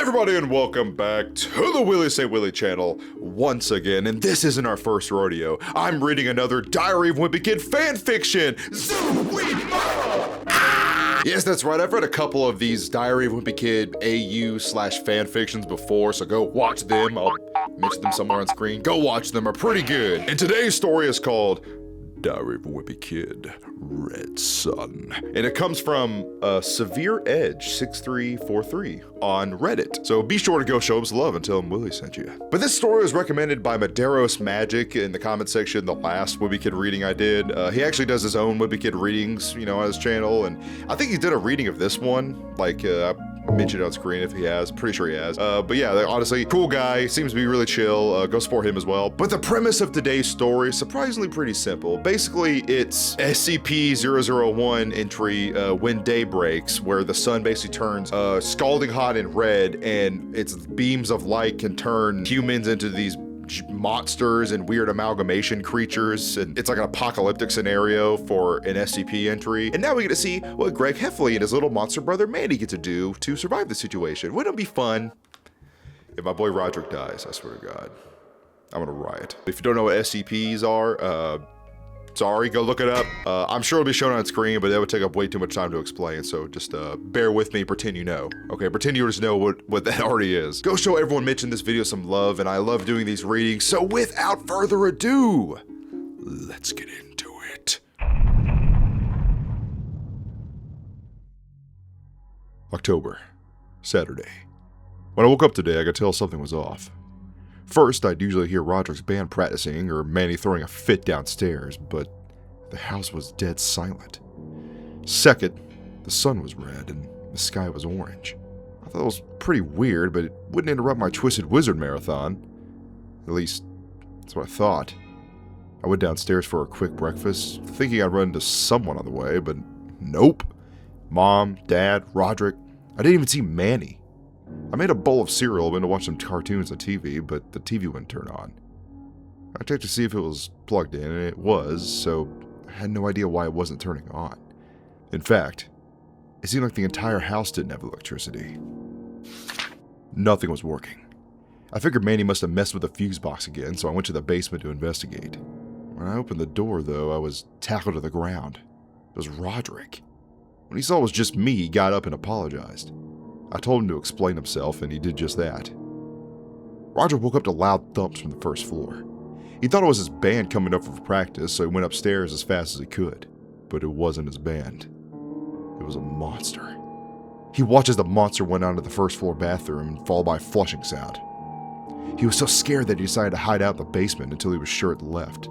everybody, and welcome back to the Willy Say Willy channel once again. And this isn't our first rodeo. I'm reading another Diary of Wimpy Kid fanfiction. Yes, that's right. I've read a couple of these Diary of Wimpy Kid AU/fanfictions before, so go watch them. I'll mention them somewhere on screen. Go watch them. Are pretty good. And today's story is called Diary of a Wimpy Kid, Red Sun. And it comes from Severe Edge 6343 on Reddit. So be sure to go show him some love and tell him Willy sent you. But this story was recommended by Bodacious Magic in the comment section, the last Wimpy Kid reading I did. He actually does his own Wimpy Kid readings, you know, on his channel. And I think he did a reading of this one. Like, I mentioned it on screen if he has. Pretty sure he has. But yeah, honestly, cool guy. Seems to be really chill. Go support him as well. But the premise of today's story is surprisingly pretty simple. Basically, it's SCP-001 entry When Day Breaks, where the sun basically turns scalding hot and red, and its beams of light can turn humans into these monsters and weird amalgamation creatures, and it's like an apocalyptic scenario for an SCP entry. And now we get to see what Greg Heffley and his little monster brother Mandy get to do to survive the situation. Wouldn't it be fun if my boy Roderick dies? I swear to God, I'm gonna riot. If you don't know what SCPs are, sorry, go look it up. I'm sure it'll be shown on screen, but that would take up way too much time to explain, so just bear with me, pretend you know. Okay, pretend you just know what that already is. Go show everyone mentioned this video some love, and I love doing these readings, so without further ado, let's get into it. October, Saturday. When I woke up today, I could tell something was off. First, I'd usually hear Roderick's band practicing or Manny throwing a fit downstairs, but the house was dead silent. Second, the sun was red and the sky was orange. I thought it was pretty weird, but it wouldn't interrupt my Twisted Wizard marathon. At least, that's what I thought. I went downstairs for a quick breakfast, thinking I'd run into someone on the way, but nope. Mom, Dad, Roderick. I didn't even see Manny. I made a bowl of cereal, went to watch some cartoons on TV, but the TV wouldn't turn on. I checked to see if it was plugged in, and it was, so I had no idea why it wasn't turning on. In fact, it seemed like the entire house didn't have electricity. Nothing was working. I figured Manny must have messed with the fuse box again, so I went to the basement to investigate. When I opened the door, though, I was tackled to the ground. It was Roderick. When he saw it was just me, he got up and apologized. I told him to explain himself, and he did just that. Roger woke up to loud thumps from the first floor. He thought it was his band coming over for practice, so he went upstairs as fast as he could. But it wasn't his band. It was a monster. He watched as the monster went onto the first floor bathroom, followed by a flushing sound. He was so scared that he decided to hide out in the basement until he was sure it left.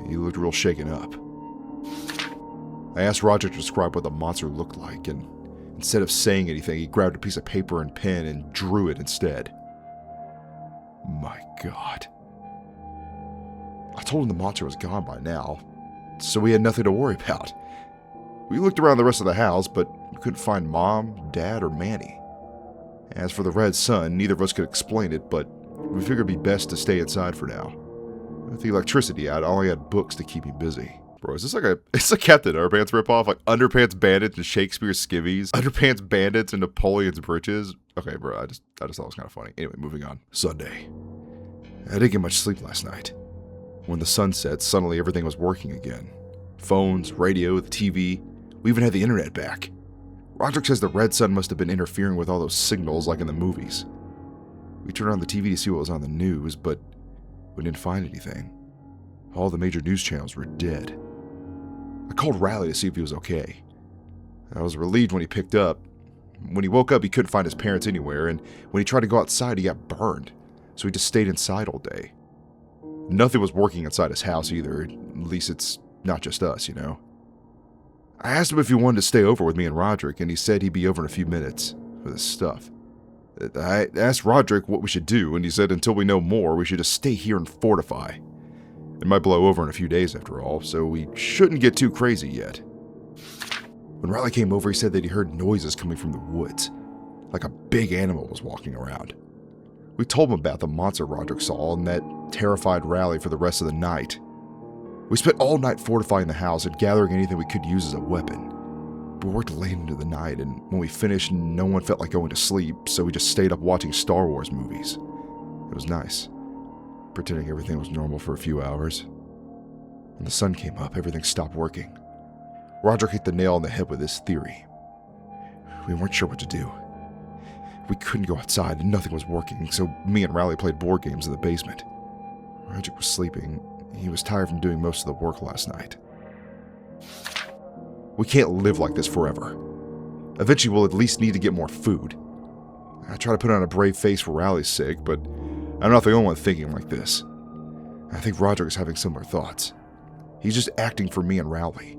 He looked real shaken up. I asked Roger to describe what the monster looked like, and instead of saying anything, he grabbed a piece of paper and pen and drew it instead. My God. I told him the monster was gone by now, so we had nothing to worry about. We looked around the rest of the house, but we couldn't find Mom, Dad, or Manny. As for the red sun, neither of us could explain it, but we figured it'd be best to stay inside for now. With the electricity out, I only had books to keep me busy. Bro, is this like it's a Captain Underpants ripoff? Like Underpants Bandits and Shakespeare's skivvies? Underpants Bandits and Napoleon's breeches? Okay, bro, I just thought it was kind of funny. Anyway, moving on. Sunday. I didn't get much sleep last night. When the sun set, suddenly everything was working again. Phones, radio, the TV. We even had the internet back. Roderick says the red sun must have been interfering with all those signals like in the movies. We turned on the TV to see what was on the news, but we didn't find anything. All the major news channels were dead. I called Riley to see if he was okay. I was relieved when he picked up. When he woke up, he couldn't find his parents anywhere, and when he tried to go outside, he got burned, so he just stayed inside all day. Nothing was working inside his house either, at least it's not just us, you know. I asked him if he wanted to stay over with me and Roderick, and he said he'd be over in a few minutes with his stuff. I asked Roderick what we should do, and he said until we know more, we should just stay here and fortify. It might blow over in a few days after all, so we shouldn't get too crazy yet. When Riley came over, he said that he heard noises coming from the woods, like a big animal was walking around. We told him about the monster Roderick saw, and that terrified Riley for the rest of the night. We spent all night fortifying the house and gathering anything we could use as a weapon. We worked late into the night, and when we finished, no one felt like going to sleep, so we just stayed up watching Star Wars movies. It was nice, pretending everything was normal for a few hours. When the sun came up, everything stopped working. Roger hit the nail on the head with his theory. We weren't sure what to do. We couldn't go outside, and nothing was working, so me and Riley played board games in the basement. Roger was sleeping. He was tired from doing most of the work last night. We can't live like this forever. Eventually we'll at least need to get more food. I try to put on a brave face for Riley's sake, but I'm not the only one thinking like this. I think Roger is having similar thoughts. He's just acting for me and Riley.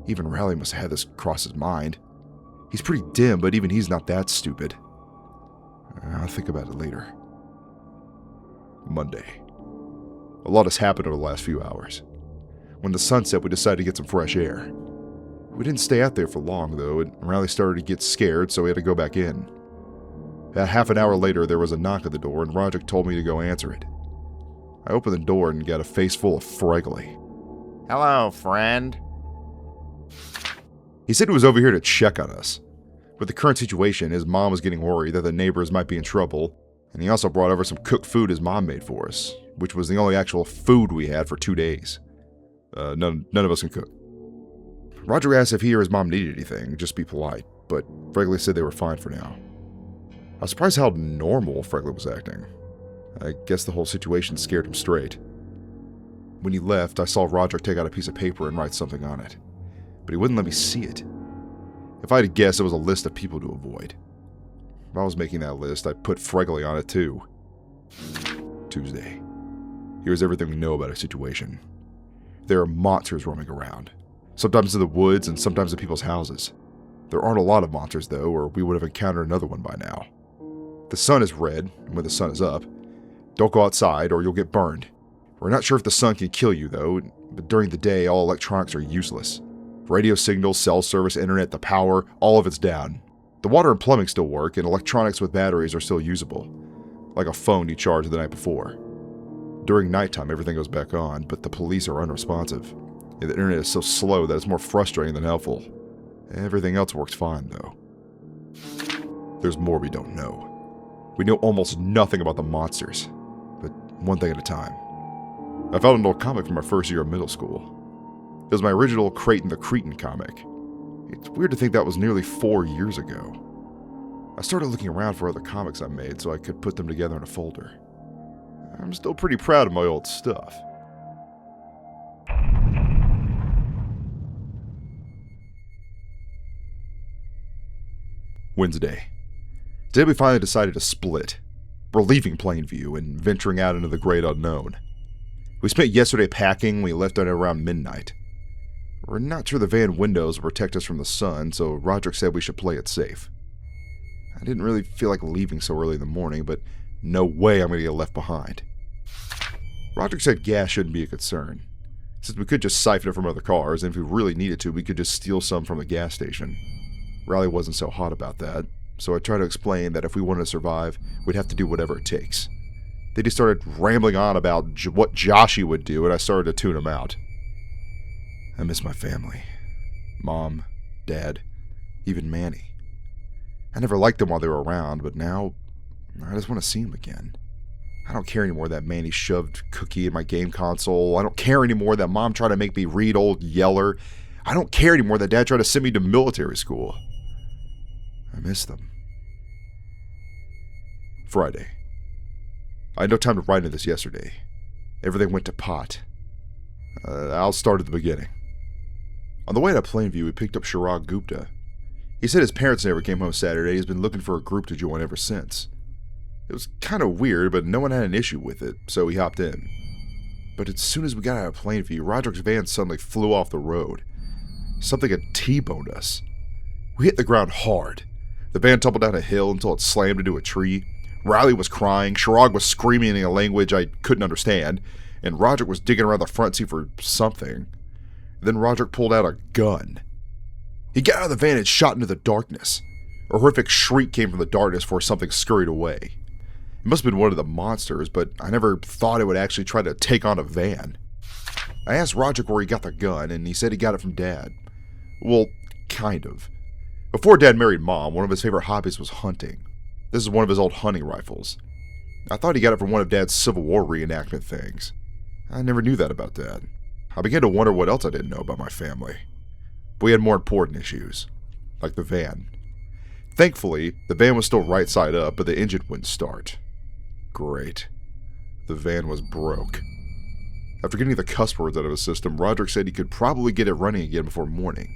Even Riley must have had this cross his mind. He's pretty dim, but even he's not that stupid. I'll think about it later. Monday. A lot has happened over the last few hours. When the sun set, we decided to get some fresh air. We didn't stay out there for long, though, and Riley started to get scared, so we had to go back in. About half an hour later, there was a knock at the door, and Roger told me to go answer it. I opened the door and got a face full of Fregley. Hello, friend. He said he was over here to check on us. With the current situation, his mom was getting worried that the neighbors might be in trouble, and he also brought over some cooked food his mom made for us, which was the only actual food we had for 2 days. None of us can cook. Roger asked if he or his mom needed anything, just be polite, but Fregley said they were fine for now. I was surprised how normal Fregley was acting. I guess the whole situation scared him straight. When he left, I saw Roger take out a piece of paper and write something on it, but he wouldn't let me see it. If I had to guess, it was a list of people to avoid. If I was making that list, I'd put Fregley on it too. Tuesday. Here's everything we know about our situation. There are monsters roaming around. Sometimes in the woods and sometimes in people's houses. There aren't a lot of monsters though, or we would have encountered another one by now. The sun is red, and when the sun is up, don't go outside or you'll get burned. We're not sure if the sun can kill you though, but during the day all electronics are useless. Radio signals, cell service, internet, the power, all of it's down. The water and plumbing still work, and electronics with batteries are still usable. Like a phone you charged the night before. During nighttime everything goes back on, but the police are unresponsive. And the internet is so slow that it's more frustrating than helpful. Everything else works fine, though. There's more we don't know. We know almost nothing about the monsters, but one thing at a time. I found an old comic from my first year of middle school. It was my original Creighton the Cretin comic. It's weird to think that was nearly 4 years ago. I started looking around for other comics I made so I could put them together in a folder. I'm still pretty proud of my old stuff. Wednesday. Today we finally decided to split. We're leaving Plainview and venturing out into the great unknown. We spent yesterday packing. We left at around midnight. We're not sure the van windows will protect us from the sun, so Roderick said we should play it safe. I didn't really feel like leaving so early in the morning, but no way I'm going to get left behind. Roderick said gas shouldn't be a concern, since we could just siphon it from other cars, and if we really needed to, we could just steal some from the gas station. Riley wasn't so hot about that, so I tried to explain that if we wanted to survive, we'd have to do whatever it takes. They just started rambling on about what Joshy would do, and I started to tune him out. I miss my family. Mom, Dad, even Manny. I never liked them while they were around, but now I just want to see them again. I don't care anymore that Manny shoved Cookie in my game console. I don't care anymore that Mom tried to make me read Old Yeller. I don't care anymore that Dad tried to send me to military school. I miss them. Friday. I had no time to write into this yesterday. Everything went to pot. I'll start at the beginning. On the way to Plainview, we picked up Chirag Gupta. He said his parents never came home Saturday. He's been looking for a group to join ever since. It was kind of weird, but no one had an issue with it, so he hopped in. But as soon as we got out of Plainview, Roderick's van suddenly flew off the road. Something had T-boned us. We hit the ground hard. The van tumbled down a hill until it slammed into a tree. Riley was crying, Chirag was screaming in a language I couldn't understand, and Roderick was digging around the front seat for something. Then Roderick pulled out a gun. He got out of the van and shot into the darkness. A horrific shriek came from the darkness before something scurried away. It must have been one of the monsters, but I never thought it would actually try to take on a van. I asked Roderick where he got the gun, and he said he got it from Dad. Well, kind of. Before Dad married Mom, one of his favorite hobbies was hunting. This is one of his old hunting rifles. I thought he got it from one of Dad's Civil War reenactment things. I never knew that about Dad. I began to wonder what else I didn't know about my family. But we had more important issues, like the van. Thankfully, the van was still right side up, but the engine wouldn't start. Great. The van was broke. After getting the cuss words out of his system, Roderick said he could probably get it running again before morning,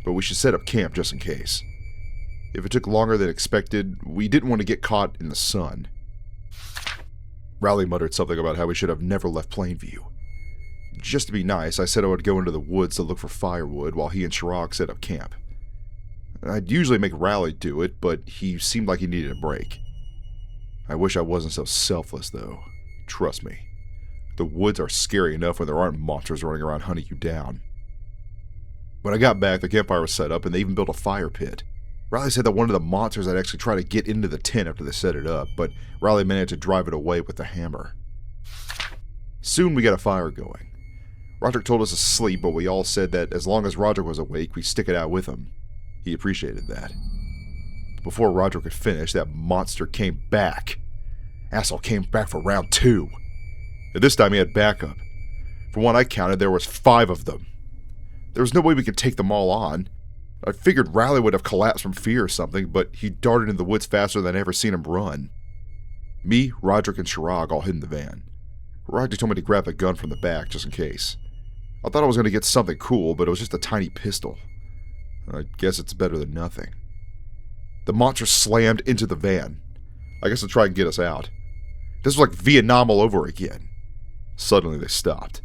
but we should set up camp just in case. If it took longer than expected, we didn't want to get caught in the sun. Riley muttered something about how we should have never left Plainview. Just to be nice, I said I would go into the woods to look for firewood while he and Chirag set up camp. I'd usually make Riley do it, but he seemed like he needed a break. I wish I wasn't so selfless, though. Trust me. The woods are scary enough when there aren't monsters running around hunting you down. When I got back, the campfire was set up, and they even built a fire pit. Riley said that one of the monsters had actually tried to get into the tent after they set it up, but Riley managed to drive it away with the hammer. Soon we got a fire going. Roderick told us to sleep, but we all said that as long as Roderick was awake, we'd stick it out with him. He appreciated that. Before Roderick could finish, that monster came back. Asshole came back for round 2. And this time he had backup. From what I counted, there was 5 of them. There was no way we could take them all on. I figured Riley would have collapsed from fear or something, but he darted into the woods faster than I'd ever seen him run. Me, Roderick, and Chirag all hid in the van. Roderick told me to grab the gun from the back, just in case. I thought I was going to get something cool, but it was just a tiny pistol. I guess it's better than nothing. The monster slammed into the van. I guess to try and get us out. This was like Vietnam all over again. Suddenly they stopped.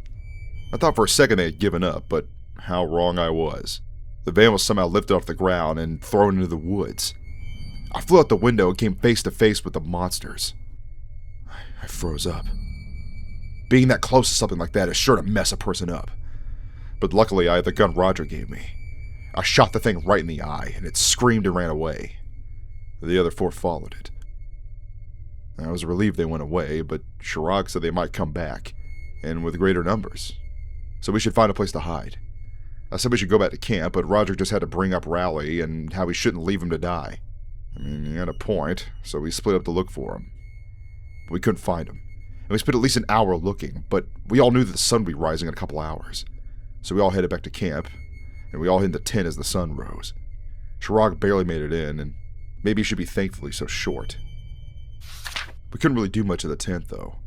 I thought for a second they had given up, but how wrong I was. The van was somehow lifted off the ground and thrown into the woods. I flew out the window and came face to face with the monsters. I froze up. Being that close to something like that is sure to mess a person up. But luckily I had the gun Roger gave me. I shot the thing right in the eye, and it screamed and ran away. The other 4 followed it. I was relieved they went away, but Chirag said they might come back, and with greater numbers. So we should find a place to hide. I said we should go back to camp, but Roger just had to bring up Riley and how we shouldn't leave him to die. I mean, he had a point, so we split up to look for him. But we couldn't find him, and we spent at least an hour looking, but we all knew that the sun would be rising in a couple hours. So we all headed back to camp, and we all hid in the tent as the sun rose. Chirag barely made it in, and maybe he should be thankfully so short. We couldn't really do much in the tent, though.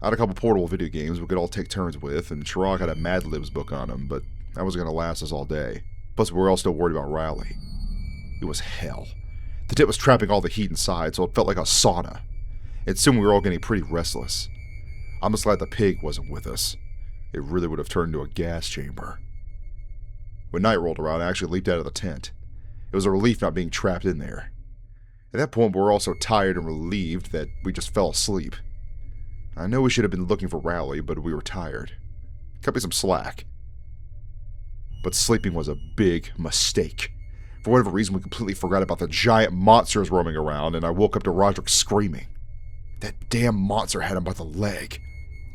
I had a couple portable video games we could all take turns with, and Chirag had a Mad Libs book on him, but that wasn't going to last us all day. Plus, we were all still worried about Riley. It was hell. The tent was trapping all the heat inside, so it felt like a sauna. And soon we were all getting pretty restless. I'm just glad the pig wasn't with us. It really would have turned into a gas chamber. When night rolled around, I actually leaped out of the tent. It was a relief not being trapped in there. At that point, we were all so tired and relieved that we just fell asleep. I know we should have been looking for Riley, but we were tired. Cut me some slack. But sleeping was a big mistake. For whatever reason, we completely forgot about the giant monsters roaming around, and I woke up to Roderick screaming. That damn monster had him by the leg.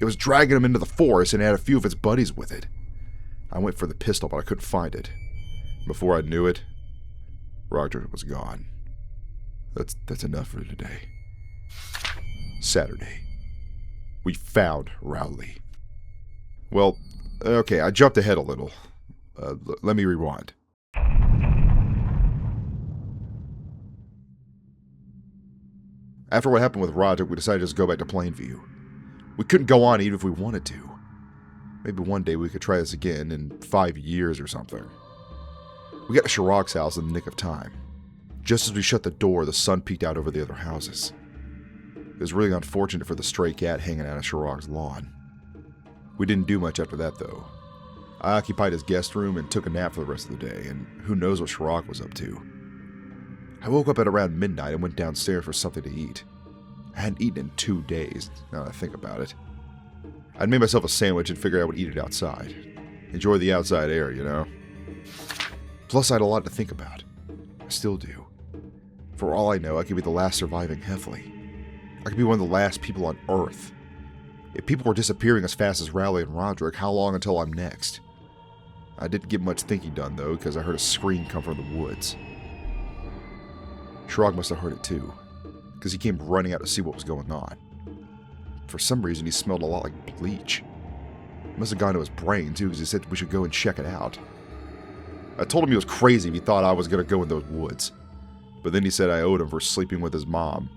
It was dragging him into the forest and had a few of its buddies with it. I went for the pistol, but I couldn't find it. Before I knew it, Roger was gone. That's enough for today. Saturday. We found Rowley. Well, okay, I jumped ahead a little. Let me rewind. After what happened with Roger, we decided to just go back to Plainview. We couldn't go on even if we wanted to. Maybe one day we could try this again in 5 years or something. We got to Chirag's house in the nick of time. Just as we shut the door, the sun peeked out over the other houses. It was really unfortunate for the stray cat hanging out of Chirag's lawn. We didn't do much after that, though. I occupied his guest room and took a nap for the rest of the day, and who knows what Chirag was up to. I woke up at around midnight and went downstairs for something to eat. I hadn't eaten in 2 days, now that I think about it. I'd made myself a sandwich and figured I would eat it outside. Enjoy the outside air, you know? Plus, I had a lot to think about. I still do. For all I know, I could be the last surviving Heffley. I could be one of the last people on Earth. If people were disappearing as fast as Rowley and Roderick, how long until I'm next? I didn't get much thinking done, though, because I heard a scream come from the woods. Shrog must have heard it, too, because he came running out to see what was going on. For some reason, he smelled a lot like bleach. It must have gone to his brain, too, because he said we should go and check it out. I told him he was crazy if he thought I was going to go in those woods. But then he said I owed him for sleeping with his mom.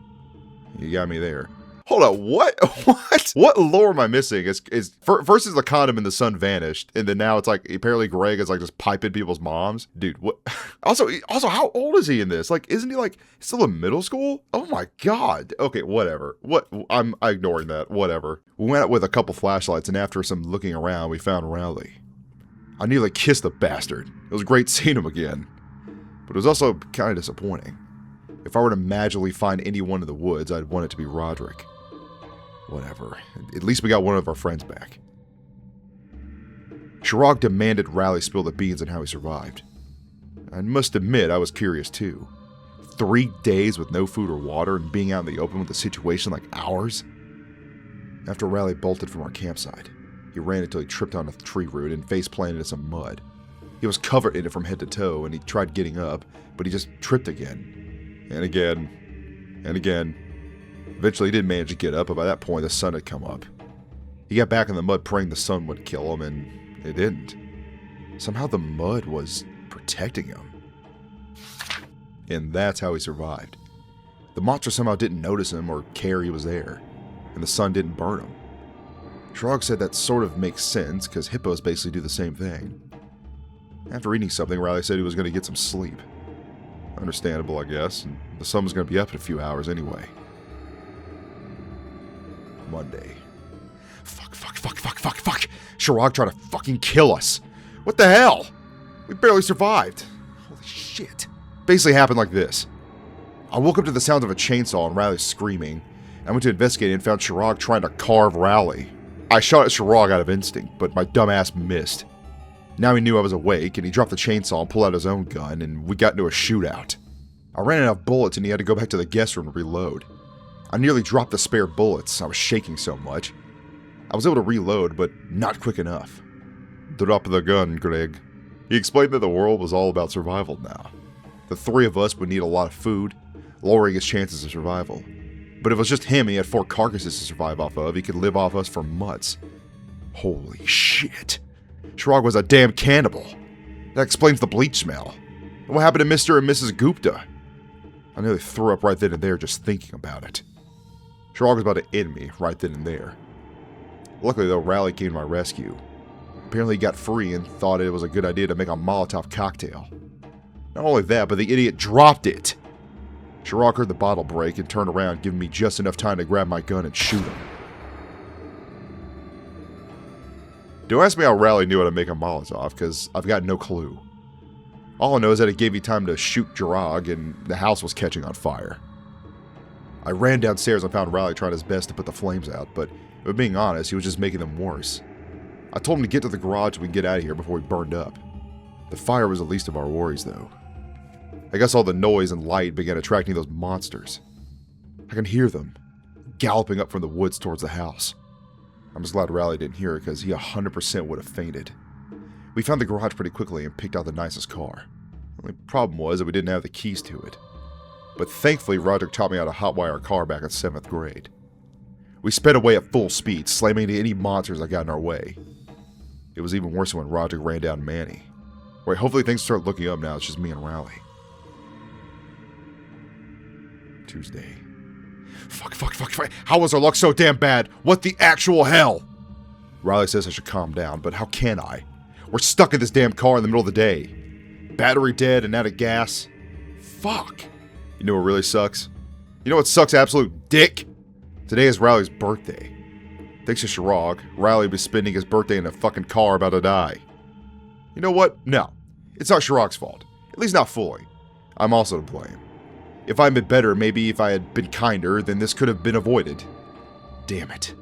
You got me there. Hold up, what? What? What lore am I missing? First is the condom and the sun vanished, and then now it's like, apparently Greg is like just piping people's moms? Dude, what? Also, how old is he in this? Like, isn't he like still in middle school? Oh my god. Okay, whatever. I'm ignoring that. Whatever. We went out with a couple flashlights, and after some looking around, we found Rowley. I nearly kissed the bastard. It was great seeing him again. But it was also kind of disappointing. If I were to magically find anyone in the woods, I'd want it to be Roderick. Whatever. At least we got one of our friends back. Shrog demanded Rowley spill the beans on how he survived. I must admit, I was curious too. 3 days with no food or water and being out in the open with a situation like ours? After Rowley bolted from our campsite, he ran until he tripped on a tree root and face planted in some mud. He was covered in it from head to toe, and he tried getting up, but he just tripped again. And again. And again. Eventually he did manage to get up, but by that point the sun had come up. He got back in the mud praying the sun would kill him, and it didn't. Somehow the mud was protecting him. And that's how he survived. The monster somehow didn't notice him or care he was there, and the sun didn't burn him. Shrog said that sort of makes sense, because hippos basically do the same thing. After eating something, Riley said he was going to get some sleep. Understandable, I guess, and the sun was going to be up in a few hours anyway. Monday. Fuck. Shrog tried to fucking kill us. What the hell? We barely survived. Holy shit. Basically happened like this. I woke up to the sounds of a chainsaw and Riley screaming. I went to investigate and found Shrog trying to carve Rowley. I shot at Shrog out of instinct, but my dumbass missed. Now he knew I was awake, and he dropped the chainsaw and pulled out his own gun, and we got into a shootout. I ran out of bullets, and he had to go back to the guest room to reload. I nearly dropped the spare bullets. I was shaking so much. I was able to reload, but not quick enough. Drop the gun, Greg. He explained that the world was all about survival now. The three of us would need a lot of food, lowering his chances of survival. But if it was just him and he had 4 carcasses to survive off of, he could live off us for months. Holy shit. Shrog was a damn cannibal. That explains the bleach smell. And what happened to Mr. and Mrs. Gupta? I nearly threw up right then and there just thinking about it. Shrog was about to end me right then and there. Luckily though, Rowley came to my rescue. Apparently he got free and thought it was a good idea to make a Molotov cocktail. Not only that, but the idiot dropped it. Shrog heard the bottle break and turned around, giving me just enough time to grab my gun and shoot him. Don't ask me how Rowley knew how to make a Molotov, because I've got no clue. All I know is that it gave me time to shoot Shrog, and the house was catching on fire. I ran downstairs and found Rowley trying his best to put the flames out, but if being honest, he was just making them worse. I told him to get to the garage so we can get out of here before we burned up. The fire was the least of our worries, though. I guess all the noise and light began attracting those monsters. I can hear them, galloping up from the woods towards the house. I'm just glad Rowley didn't hear it, because he 100% would have fainted. We found the garage pretty quickly and picked out the nicest car. The only problem was that we didn't have the keys to it. But thankfully, Roderick taught me how to hotwire a car back in 7th grade. We sped away at full speed, slamming into any monsters that got in our way. It was even worse when Roderick ran down Manny. Right, hopefully things start looking up now. It's just me and Rowley. Tuesday. Fuck. How was our luck so damn bad? What the actual hell? Riley says I should calm down, but how can I? We're stuck in this damn car in the middle of the day. Battery dead and out of gas. Fuck. You know what really sucks? You know what sucks, absolute dick? Today is Riley's birthday. Thanks to Shrog, Riley will be spending his birthday in a fucking car about to die. You know what? No. It's not Shrog's fault. At least not fully. I'm also to blame. If I'd been better, maybe if I had been kinder, then this could have been avoided. Damn it.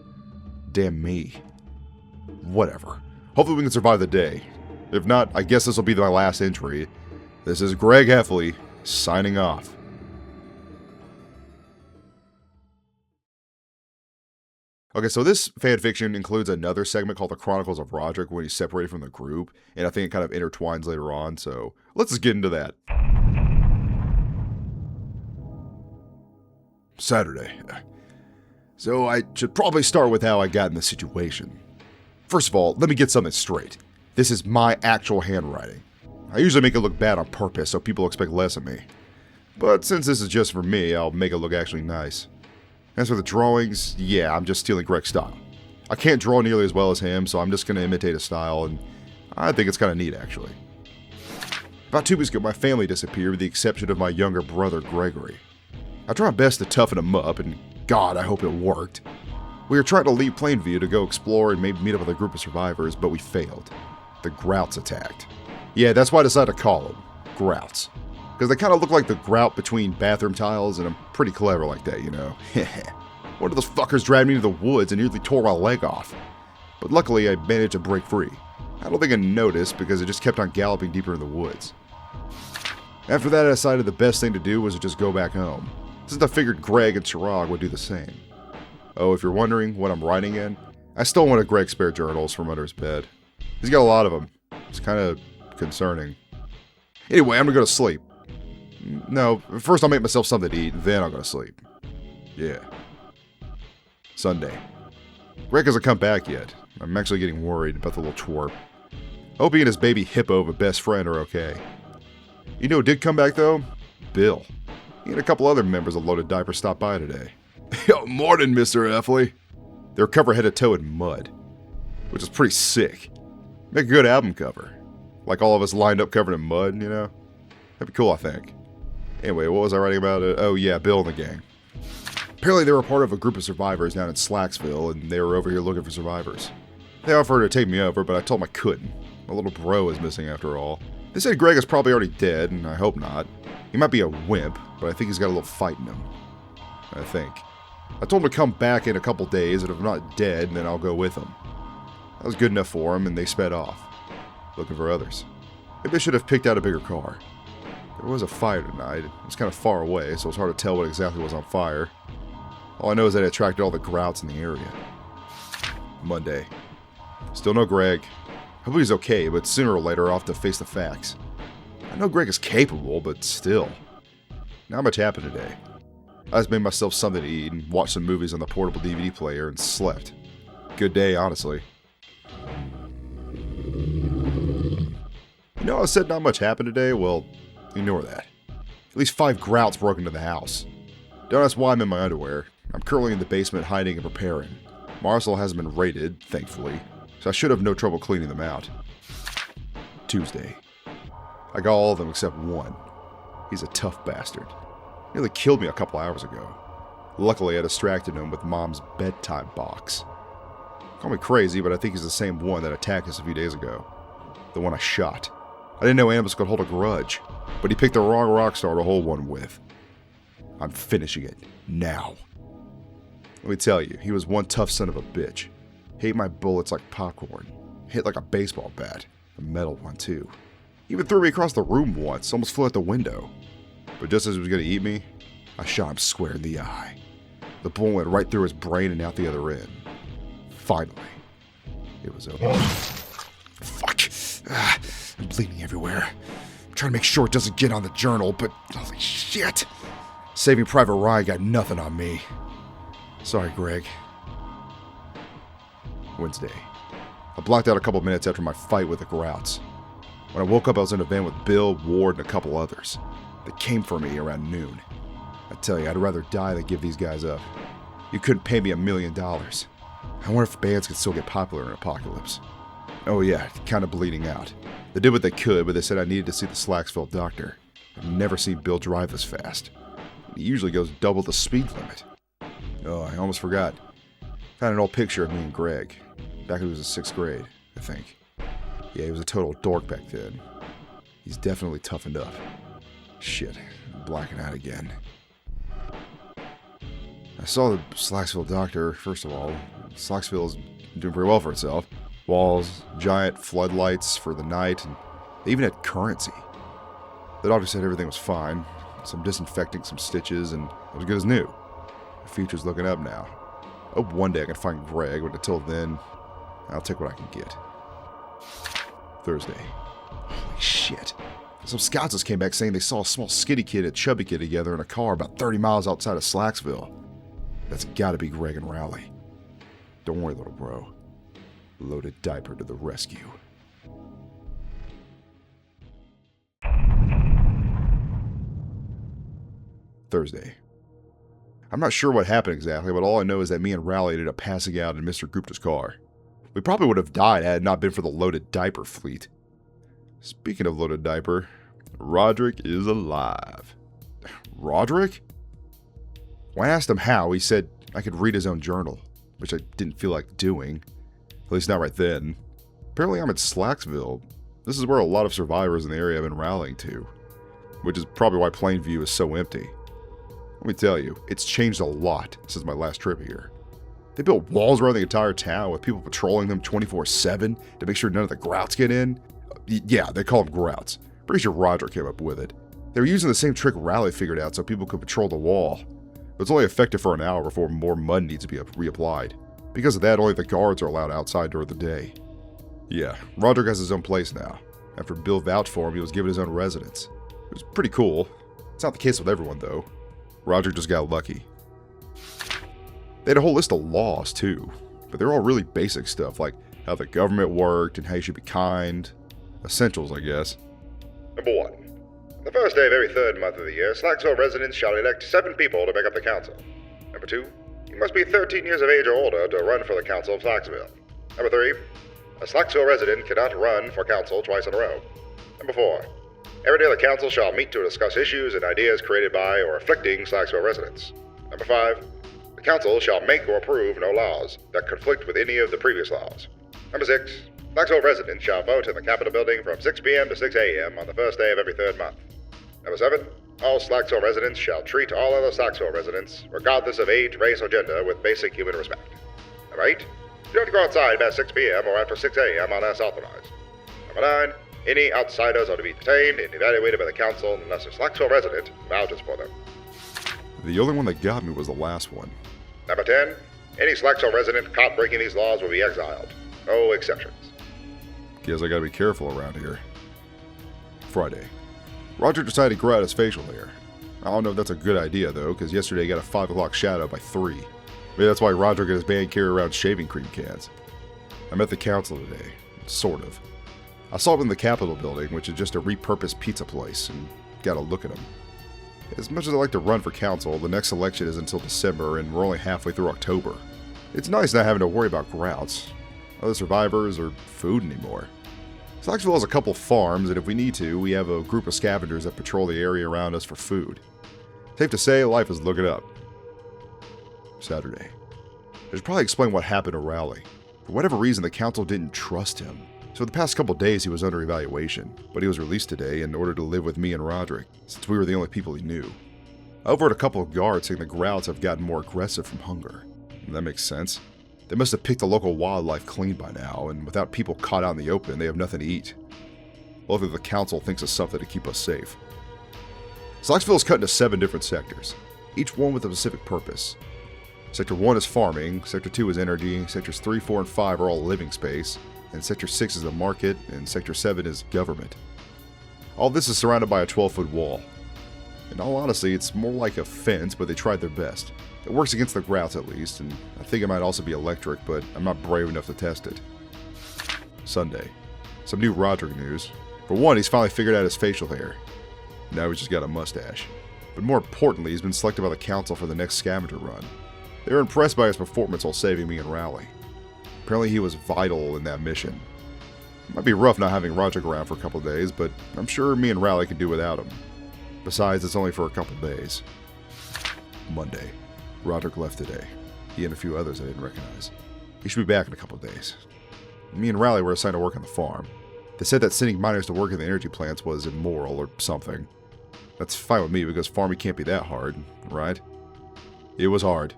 Damn me. Whatever. Hopefully we can survive the day. If not, I guess this will be my last entry. This is Greg Heffley, signing off. Okay, so this fanfiction includes another segment called The Chronicles of Roderick when he's separated from the group, and I think it kind of intertwines later on, so let's just get into that. Saturday. So I should probably start with how I got in this situation. First of all, let me get something straight. This is my actual handwriting. I usually make it look bad on purpose so people expect less of me. But since this is just for me, I'll make it look actually nice. As for the drawings, yeah, I'm just stealing Greg's style. I can't draw nearly as well as him, so I'm just going to imitate his style, and I think it's kind of neat, actually. About 2 weeks ago, my family disappeared with the exception of my younger brother, Gregory. I tried my best to toughen him up, and God, I hope it worked. We were trying to leave Plainview to go explore and maybe meet up with a group of survivors, but we failed. The Grouts attacked. Yeah, that's why I decided to call them Grouts. Because they kind of look like the grout between bathroom tiles, and I'm pretty clever like that, you know. One of those fuckers dragged me into the woods and nearly tore my leg off. But luckily, I managed to break free. I don't think I noticed because it just kept on galloping deeper in the woods. After that, I decided the best thing to do was to just go back home, since I figured Greg and Chirag would do the same. Oh, if you're wondering what I'm writing in, I stole one of Greg's spare journals from under his bed. He's got a lot of them. It's kind of concerning. Anyway, I'm gonna go to sleep. No, first I'll make myself something to eat, then I'll go to sleep. Yeah. Sunday. Greg hasn't come back yet. I'm actually getting worried about the little twerp. Hope he and his baby hippo of a best friend are okay. You know who did come back though? Bill. He and a couple other members of Loaded Diaper stopped by today. Yo, morning, Mr. Effley. They were covered head to toe in mud, which is pretty sick. Make a good album cover. Like all of us lined up covered in mud, you know? That'd be cool, I think. Anyway, what was I writing about? Oh yeah, Bill and the gang. Apparently they were part of a group of survivors down in Slacksville, and they were over here looking for survivors. They offered to take me over, but I told them I couldn't. My little bro is missing after all. They said Greg is probably already dead, and I hope not. He might be a wimp, but I think he's got a little fight in him. I think. I told him to come back in a couple days, and if I'm not dead, then I'll go with him. That was good enough for him, and they sped off, looking for others. Maybe I should have picked out a bigger car. There was a fire tonight. It was kind of far away, so it's hard to tell what exactly was on fire. All I know is that it attracted all the grouts in the area. Monday. Still no Greg. Hope he's okay, but sooner or later I'll have to face the facts. I know Greg is capable, but still. Not much happened today. I just made myself something to eat and watched some movies on the portable DVD player and slept. Good day, honestly. You know, I said not much happened today? Well, ignore that. At least 5 grouts broke into the house. Don't ask why I'm in my underwear. I'm currently in the basement hiding and preparing. Marcel hasn't been raided, thankfully, so I should have no trouble cleaning them out. Tuesday. I got all of them except one. He's a tough bastard. Nearly killed me a couple hours ago. Luckily, I distracted him with Mom's bedtime box. Call me crazy, but I think he's the same one that attacked us a few days ago. The one I shot. I didn't know animals could hold a grudge, but he picked the wrong rock star to hold one with. I'm finishing it. Now. Let me tell you, he was one tough son of a bitch. He ate my bullets like popcorn. Hit like a baseball bat. A metal one, too. He even threw me across the room once, almost flew out the window. But just as he was going to eat me, I shot him square in the eye. The bullet went right through his brain and out the other end. Finally, it was over. Fuck. I'm bleeding everywhere. I'm trying to make sure it doesn't get on the journal, but holy shit. Saving Private Ryan got nothing on me. Sorry, Greg. Wednesday. I blocked out a couple minutes after my fight with the Grouts. When I woke up, I was in a van with Bill, Ward, and a couple others. They came for me around noon. I tell you, I'd rather die than give these guys up. You couldn't pay me $1 million. I wonder if bands could still get popular in an apocalypse. Oh yeah, kind of bleeding out. They did what they could, but they said I needed to see the Slacksville doctor. I've never seen Bill drive this fast. He usually goes double the speed limit. Oh, I almost forgot. Found an old picture of me and Greg. Back when he was in 6th grade, I think. Yeah, he was a total dork back then. He's definitely toughened up. Shit, I'm blacking out again. I saw the Slacksville doctor, first of all. Slacksville is doing pretty well for itself. Walls, giant floodlights for the night, and they even had currency. The doctor said everything was fine. Some disinfecting, some stitches, and it was good as new. The future's looking up now. Hope one day I can find Greg, but until then, I'll take what I can get. Thursday. Holy shit. Some scouts just came back saying they saw a small skinny kid and a chubby kid together in a car about 30 miles outside of Slacksville. That's gotta be Greg and Rowley. Don't worry, little bro. Loaded diaper to the rescue. Thursday. I'm not sure what happened exactly, but all I know is that me and Rowley ended up passing out in Mr. Gupta's car. We probably would have died had it not been for the loaded diaper fleet. Speaking of loaded diaper, Roderick is alive. Roderick? When I asked him how, he said I could read his own journal, which I didn't feel like doing. At least not right then. Apparently I'm at Slacksville. This is where a lot of survivors in the area have been rallying to, which is probably why Plainview is so empty. Let me tell you, it's changed a lot since my last trip here. They built walls around the entire town with people patrolling them 24/7 to make sure none of the grouts get in. Yeah, they call them grouts. Pretty sure Roger came up with it. They were using the same trick Rowley figured out so people could patrol the wall. But it's only effective for an hour before more mud needs to be reapplied. Because of that, only the guards are allowed outside during the day. Yeah, Roderick has his own place now. After Bill vouched for him, he was given his own residence. It was pretty cool. It's not the case with everyone, though. Roger just got lucky. They had a whole list of laws, too. But they're all really basic stuff, like how the government worked and how you should be kind. Essentials, I guess. Number 1. The first day of every third month of the year, Slacksville residents shall elect 7 people to make up the council. Number 2. You must be 13 years of age or older to run for the council of Slacksville. Number 3. A Slacksville resident cannot run for council twice in a row. Number 4. Every day the council shall meet to discuss issues and ideas created by or afflicting Slacksville residents. Number 5. The council shall make or approve no laws that conflict with any of the previous laws. Number 6. Slacksville residents shall vote in the Capitol building from 6 p.m. to 6 a.m. on the first day of every third month. Number 7. All Slacksville residents shall treat all other Slacksville residents, regardless of age, race, or gender, with basic human respect. Number 8. You don't go outside past 6 p.m. or after 6 a.m. unless authorized. Number 9. Any outsiders are to be detained and evaluated by the council unless a Slacksville resident vouches for them. The only one that got me was the last one. Number 10. Any Slacksville resident caught breaking these laws will be exiled. No exceptions. Guess I gotta be careful around here. Friday. Roger decided to grow out his facial hair. I don't know if that's a good idea, though, because yesterday he got a 5 o'clock shadow by 3. Maybe that's why Roger got his band carry around shaving cream cans. I met the council today. Sort of. I saw him in the Capitol building, which is just a repurposed pizza place, and got a look at him. As much as I like to run for council, the next election is until December, and we're only halfway through October. It's nice not having to worry about grouts, other survivors, or food anymore. Slacksville has a couple farms, and if we need to, we have a group of scavengers that patrol the area around us for food. Safe to say, life is looking up. Saturday. I should probably explain what happened to Rowley. For whatever reason, the council didn't trust him. So the past couple days he was under evaluation, but he was released today in order to live with me and Roderick, since we were the only people he knew. I overheard a couple of guards saying the grouts have gotten more aggressive from hunger. And that makes sense. They must have picked the local wildlife clean by now, and without people caught out in the open, they have nothing to eat. Luckily, the council thinks of something to keep us safe. Slacksville is cut into 7 different sectors, each one with a specific purpose. Sector 1 is farming, Sector 2 is energy, Sectors 3, 4, and 5 are all living space, and Sector 6 is the market, and Sector 7 is government. All this is surrounded by a 12-foot wall. In all honesty, it's more like a fence, but they tried their best. It works against the grouts at least, and I think it might also be electric, but I'm not brave enough to test it. Sunday. Some new Roderick news. For one, he's finally figured out his facial hair. Now he's just got a mustache. But more importantly, he's been selected by the council for the next scavenger run. They were impressed by his performance while saving me and Rowley. Apparently he was vital in that mission. It might be rough not having Roderick around for a couple days, but I'm sure me and Rowley can do without him. Besides, it's only for a couple days. Monday. Roderick left today. He and a few others I didn't recognize. He should be back in a couple days. Me and Rowley were assigned to work on the farm. They said that sending miners to work in the energy plants was immoral or something. That's fine with me because farming can't be that hard, right? It was hard.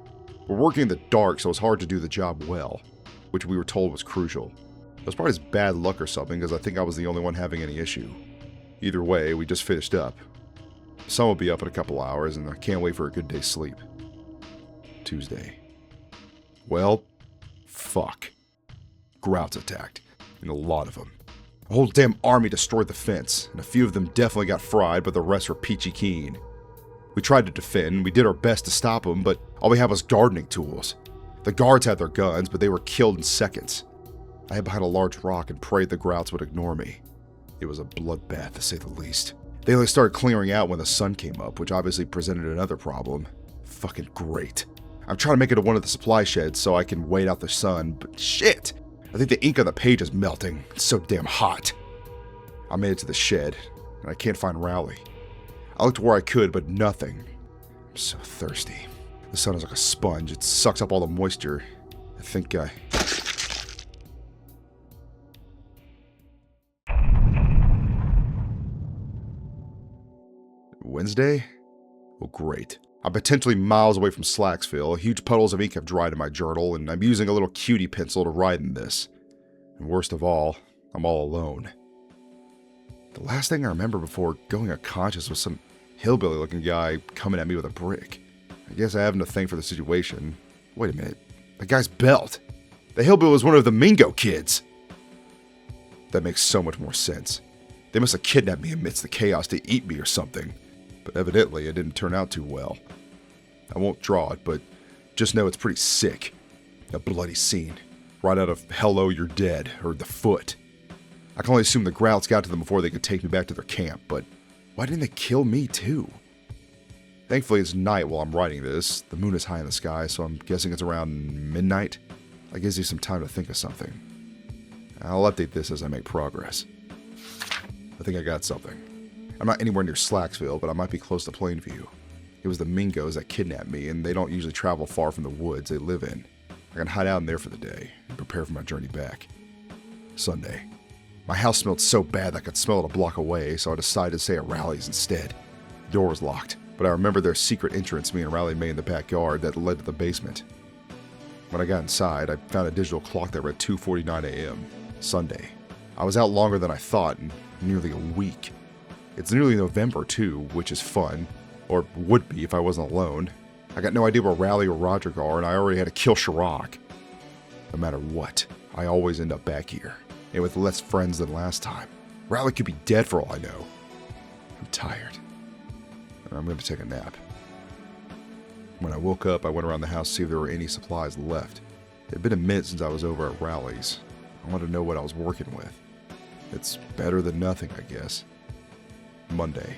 We're working in the dark, so it's hard to do the job well, which we were told was crucial. It was probably just bad luck or something because I think I was the only one having any issue. Either way, we just finished up. The sun will be up in a couple hours, and I can't wait for a good day's sleep. Tuesday. Well, fuck. Grouts attacked, and a lot of them. A whole damn army destroyed the fence, and a few of them definitely got fried, but the rest were peachy keen. We tried to defend, we did our best to stop them, but all we had was gardening tools. The guards had their guns, but they were killed in seconds. I hid behind a large rock and prayed the grouts would ignore me. It was a bloodbath, to say the least. They only started clearing out when the sun came up, which obviously presented another problem. Fucking great. I'm trying to make it to one of the supply sheds so I can wait out the sun, but shit! I think the ink on the page is melting. It's so damn hot. I made it to the shed, and I can't find Rowley. I looked where I could, but nothing. I'm so thirsty. The sun is like a sponge. It sucks up all the moisture. I think Wednesday? Well, great. I'm potentially miles away from Slacksville. Huge puddles of ink have dried in my journal, and I'm using a little cutie pencil to write in this. And worst of all, I'm all alone. The last thing I remember before going unconscious was some hillbilly-looking guy coming at me with a brick. I guess I haven't to thank for the situation. Wait a minute. That guy's belt. The hillbilly was one of the Mingo kids. That makes so much more sense. They must have kidnapped me amidst the chaos to eat me or something. But evidently, it didn't turn out too well. I won't draw it, but just know it's pretty sick. A bloody scene. Right out of Hello, You're Dead, or The Foot. I can only assume the Grouts got to them before they could take me back to their camp, but why didn't they kill me too? Thankfully, it's night while I'm writing this. The moon is high in the sky, so I'm guessing it's around midnight. That gives you some time to think of something. I'll update this as I make progress. I think I got something. I'm not anywhere near Slacksville, but I might be close to Plainview. It was the Mingos that kidnapped me, and they don't usually travel far from the woods they live in. I can hide out in there for the day and prepare for my journey back. Sunday. My house smelled so bad that I could smell it a block away, so I decided to stay at Rowley's instead. The door was locked, but I remember their secret entrance me and Rowley made in the backyard that led to the basement. When I got inside, I found a digital clock that read 2:49 a.m. Sunday. I was out longer than I thought, in nearly a week. It's nearly November too, which is fun, or would be if I wasn't alone. I got no idea where Rowley or Roderick are, and I already had to kill Chirac. No matter what, I always end up back here, and with less friends than last time. Rowley could be dead for all I know. I'm tired, and I'm going to take a nap. When I woke up, I went around the house to see if there were any supplies left. It had been a minute since I was over at Rowley's. I wanted to know what I was working with. It's better than nothing, I guess. Monday.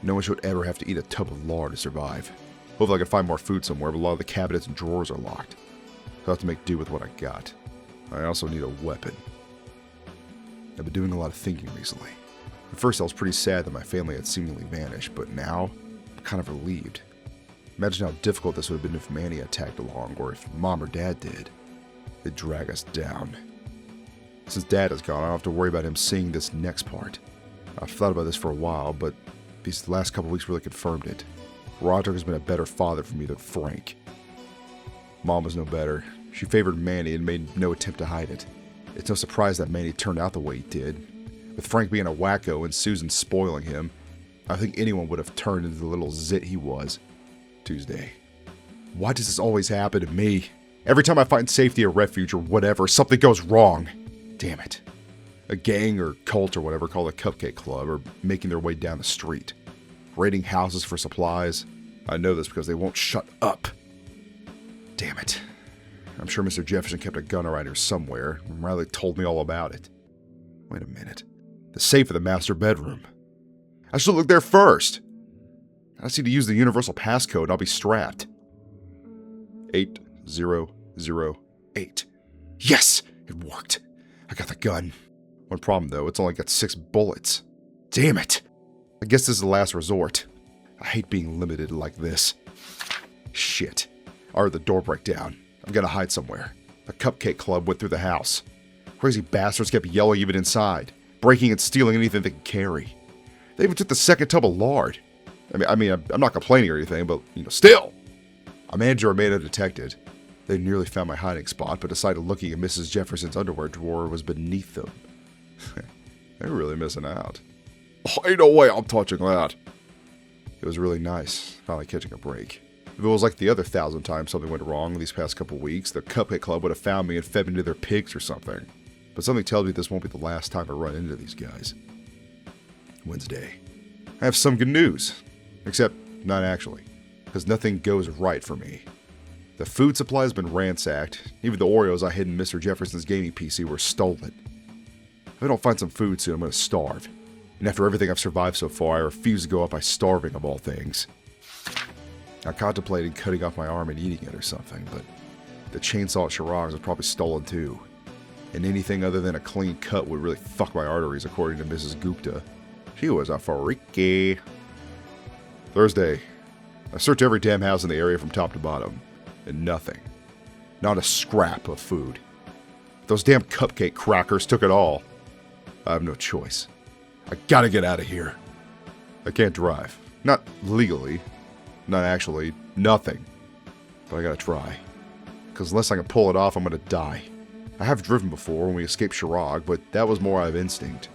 No one should ever have to eat a tub of lard to survive. Hopefully I can find more food somewhere, but a lot of the cabinets and drawers are locked. So I'll have to make do with what I got. I also need a weapon. I've been doing a lot of thinking recently. At first I was pretty sad that my family had seemingly vanished, but now I'm kind of relieved. Imagine how difficult this would have been if Manny had tagged along, or if Mom or Dad did. They'd drag us down. Since Dad is gone, I don't have to worry about him seeing this next part. I've thought about this for a while, but these last couple weeks really confirmed it. Roderick has been a better father for me than Frank. Mom was no better. She favored Manny and made no attempt to hide it. It's no surprise that Manny turned out the way he did. With Frank being a wacko and Susan spoiling him, I think anyone would have turned into the little zit he was. Tuesday. Why does this always happen to me? Every time I find safety or refuge or whatever, something goes wrong. Damn it. A gang or cult or whatever called a Cupcake Club are making their way down the street. Raiding houses for supplies. I know this because they won't shut up. Damn it. I'm sure Mr. Jefferson kept a gun around here somewhere, and Riley told me all about it. Wait a minute. The safe in the master bedroom. I should look there first. I just need to use the universal passcode and I'll be strapped. 8008. Yes! It worked. I got the gun. One problem though, it's only got 6 bullets. Damn it! I guess this is the last resort. I hate being limited like this. Shit. I heard the door break down. I've got to hide somewhere. The Cupcake Club went through the house. Crazy bastards kept yelling even inside, breaking and stealing anything they could carry. They even took the second tub of lard. I mean, I'm not complaining or anything, but, still! A manager remained undetected. They nearly found my hiding spot, but decided looking at Mrs. Jefferson's underwear drawer was beneath them. They're really missing out. Oh, ain't no way I'm touching that. It was really nice, finally catching a break. If it was like the other 1,000 times something went wrong these past couple weeks, the Cupcake Club would have found me and fed me to their pigs or something. But something tells me this won't be the last time I run into these guys. Wednesday. I have some good news. Except, not actually. Because nothing goes right for me. The food supply has been ransacked. Even the Oreos I hid in Mr. Jefferson's gaming PC were stolen. If I don't find some food soon, I'm going to starve. And after everything I've survived so far, I refuse to go out by starving of all things. I contemplated cutting off my arm and eating it or something, but the chainsaw at Chirag's was probably stolen too. And anything other than a clean cut would really fuck my arteries, according to Mrs. Gupta. She was a freaky. Thursday. I searched every damn house in the area from top to bottom, and nothing. Not a scrap of food. Those damn cupcake crackers took it all. I have no choice. I gotta get out of here. I can't drive. Not legally. Not actually. Nothing. But I gotta try. Because unless I can pull it off, I'm gonna die. I have driven before when we escaped Chirag, but that was more out of instinct.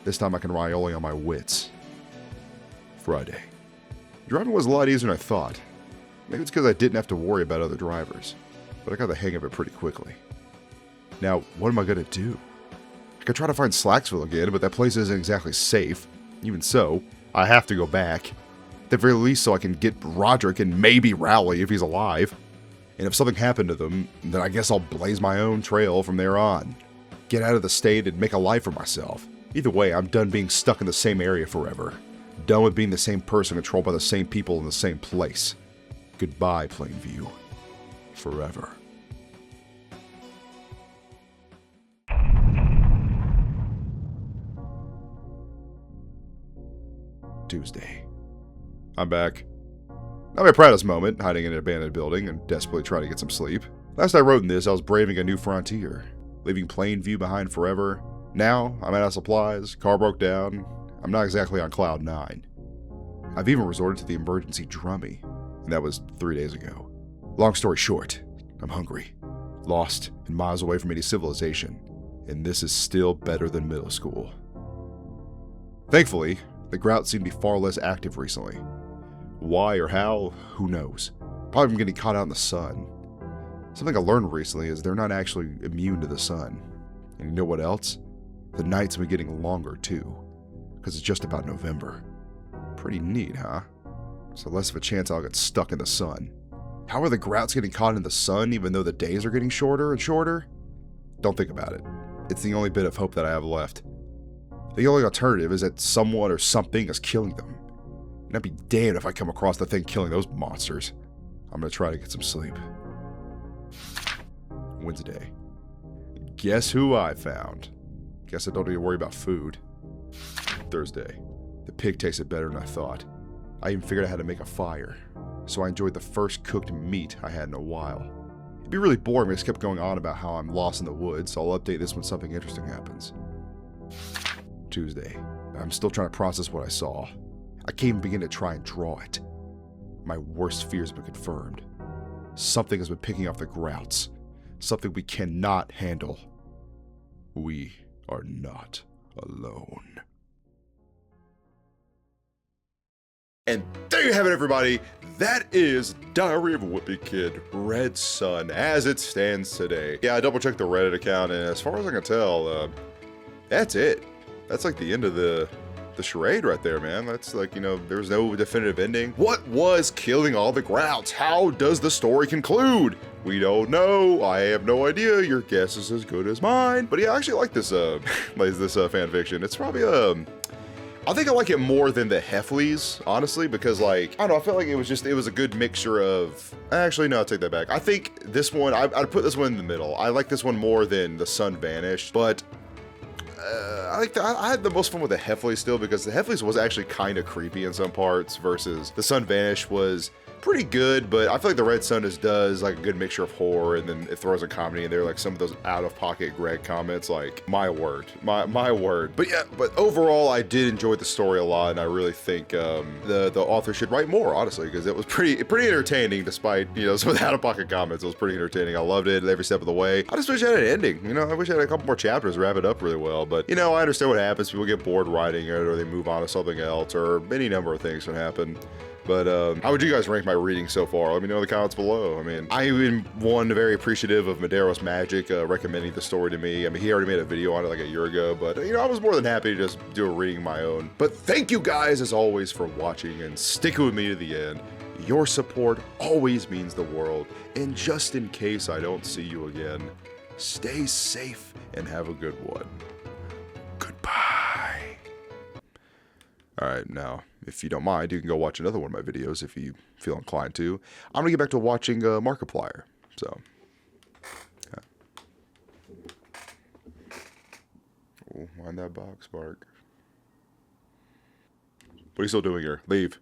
This time I can rely only on my wits. Friday. Driving was a lot easier than I thought. Maybe it's because I didn't have to worry about other drivers. But I got the hang of it pretty quickly. Now, what am I gonna do? I could try to find Slacksville again, but that place isn't exactly safe. Even so, I have to go back. At the very least so I can get Roderick and maybe Rowley if he's alive. And if something happened to them, then I guess I'll blaze my own trail from there on. Get out of the state and make a life for myself. Either way, I'm done being stuck in the same area forever. Done with being the same person controlled by the same people in the same place. Goodbye, Plainview. Forever. Tuesday. I'm back. Not my proudest moment, hiding in an abandoned building and desperately trying to get some sleep. Last I wrote in this, I was braving a new frontier, leaving Plainview behind forever. Now, I'm out of supplies, car broke down, I'm not exactly on cloud 9. I've even resorted to the emergency drummy, and that was 3 days ago. Long story short, I'm hungry, lost, and miles away from any civilization, and this is still better than middle school. Thankfully, the grout seem to be far less active recently. Why or how, who knows. Probably from getting caught out in the sun. Something I learned recently is they're not actually immune to the sun. And you know what else? The nights have been getting longer too. Because it's just about November. Pretty neat, huh? So less of a chance I'll get stuck in the sun. How are the grouts getting caught in the sun even though the days are getting shorter and shorter? Don't think about it. It's the only bit of hope that I have left. The only alternative is that someone or something is killing them. And I'd be damned if I come across the thing killing those monsters. I'm gonna try to get some sleep. Wednesday. Guess who I found? Guess I don't need to worry about food. Thursday. The pig tasted better than I thought. I even figured out how to make a fire. So I enjoyed the first cooked meat I had in a while. It'd be really boring if I just kept going on about how I'm lost in the woods, so I'll update this when something interesting happens. Tuesday. I'm still trying to process what I saw. I can't even begin to try and draw it. My worst fears have been confirmed. Something has been picking off the grouts. Something we cannot handle. We are not alone. And there you have it, everybody. That is Diary of a Wimpy Kid, Red Sun, as it stands today. Yeah, I double-checked the Reddit account, and as far as I can tell, that's it. That's like the end of the charade right there, man. That's like, you know, there's no definitive ending. What was killing all the grouts? How does the story conclude? We don't know. I have no idea. Your guess is as good as mine. But yeah, I actually like this fanfiction. It's probably I think I like it more than the Heffleys, honestly, because like, I don't know, I felt like it was a good mixture of, actually no, I'll take that back. I think this one, I'd put this one in the middle. I like this one more than The Sun Vanished, but I had the most fun with the Heffleys still, because the Heffleys was actually kind of creepy in some parts versus The Sun Vanished was pretty good, but I feel like the Red Sun does like a good mixture of horror, and then it throws a comedy in there, like some of those out-of-pocket Greg comments, like, my word. But yeah, but overall, I did enjoy the story a lot, and I really think the author should write more, honestly, because it was pretty entertaining, despite, you know, some of the out-of-pocket comments. It was pretty entertaining. I loved it every step of the way. I just wish I had an ending, you know? I wish I had a couple more chapters to wrap it up really well, but, you know, I understand what happens. People get bored writing it, or they move on to something else, or any number of things can happen. But how would you guys rank my reading so far? Let me know in the comments below. I mean, I've been one very appreciative of Madero's Magic recommending the story to me. I mean, he already made a video on it like a year ago, but you know, I was more than happy to just do a reading of my own. But thank you guys as always for watching and sticking with me to the end. Your support always means the world. And just in case I don't see you again, stay safe and have a good one. Goodbye. Alright, now, if you don't mind, you can go watch another one of my videos if you feel inclined to. I'm gonna get back to watching Markiplier, so. Oh, mind that box, Mark. What are you still doing here? Leave.